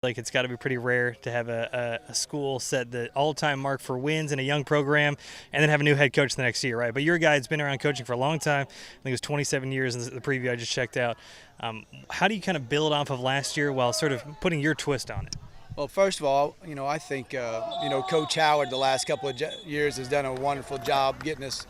Like it's got to be pretty rare to have a school set the all-time mark for wins in a young program and then have a new head coach the next year, right? But your guy's been around coaching for a long time. I think it was 27 years in the preview I just checked out. How do you kind of build off of last year while sort of putting your twist on it? Well, first of all, I think, Coach Howard the last couple of years has done a wonderful job getting us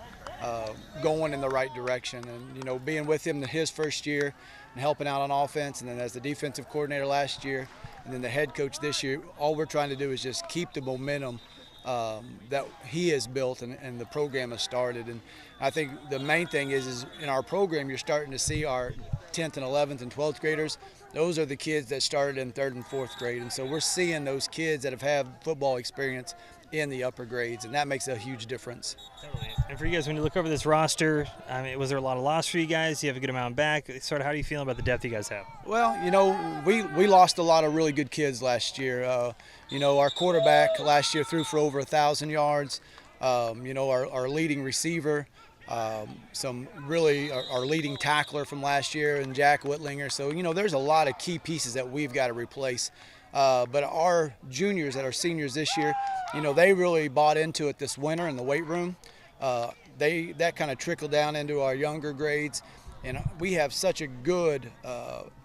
going in the right direction. And, being with him his first year and helping out on offense, and then as the defensive coordinator last year, and then the head coach this year, all we're trying to do is just keep the momentum that he has built and the program has started. And I think the main thing is in our program, you're starting to see our 10th and 11th and 12th graders. Those are the kids that started in 3rd and 4th grade. And so we're seeing those kids that have had football experience in the upper grades, and that makes a huge difference. Totally. And for you guys, when you look over this roster, I mean, was there a lot of loss for you guys? You have a good amount back. Sort of, how do you feel about the depth you guys have? Well, we lost a lot of really good kids last year. Our quarterback last year threw for over 1,000 yards. Our leading receiver, our leading tackler from last year, and Jack Whitlinger. So, there's a lot of key pieces that we've got to replace. But our juniors that are seniors this year, they really bought into it this winter in the weight room. That kind of trickled down into our younger grades. And we have such a good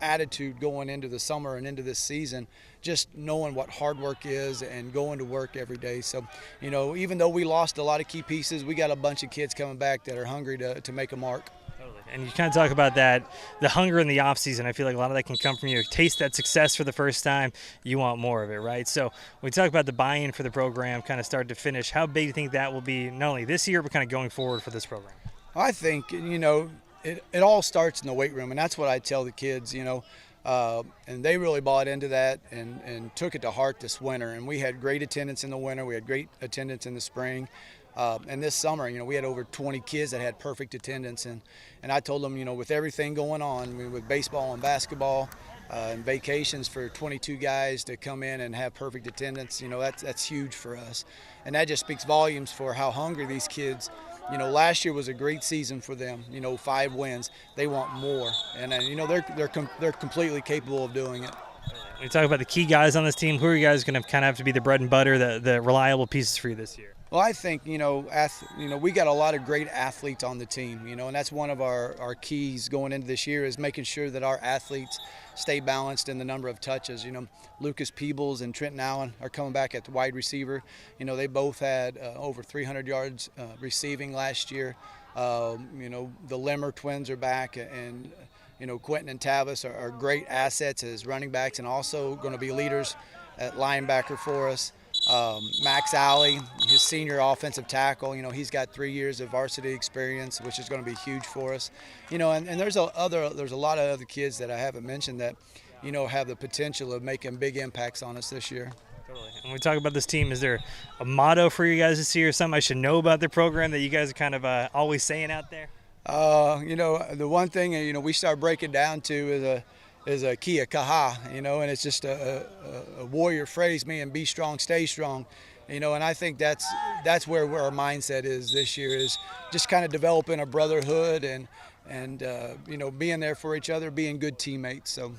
attitude going into the summer and into this season, just knowing what hard work is and going to work every day. So, even though we lost a lot of key pieces, we got a bunch of kids coming back that are hungry to make a mark. Totally. And you kind of talk about that, the hunger in the offseason. I feel like a lot of that can come from you. Taste that success for the first time, you want more of it, right? So when we talk about the buy-in for the program, kind of start to finish, how big do you think that will be not only this year, but kind of going forward for this program? I think, it all starts in the weight room, and that's what I tell the kids, and they really bought into that and took it to heart this winter. And we had great attendance in the winter. We had great attendance in the spring. And this summer, we had over 20 kids that had perfect attendance. And I told them, with everything going on, with baseball and basketball and vacations for 22 guys to come in and have perfect attendance, that's huge for us. And that just speaks volumes for how hungry these kids. Last year was a great season for them. 5 wins. They want more, and they're completely capable of doing it. When you talk about the key guys on this team, who are you guys going to kind of have to be the bread and butter, the reliable pieces for you this year? Well, I think, we got a lot of great athletes on the team, and that's one of our keys going into this year is making sure that our athletes stay balanced in the number of touches. Lucas Peebles and Trenton Allen are coming back at the wide receiver. They both had over 300 yards receiving last year. The Limmer twins are back, and Quentin and Tavis are great assets as running backs and also going to be leaders at linebacker for us. Max Alley, his senior offensive tackle, he's got 3 years of varsity experience, which is going to be huge for us. And there's a lot of other kids that I haven't mentioned that, have the potential of making big impacts on us this year. Totally. When we talk about this team, is there a motto for you guys this year, something I should know about the program that you guys are kind of always saying out there? The one thing, we start breaking down to is a kia kaha, and it's just a warrior phrase, meaning be strong, stay strong, and I think that's where our mindset is this year, is just kind of developing a brotherhood and being there for each other, being good teammates. So.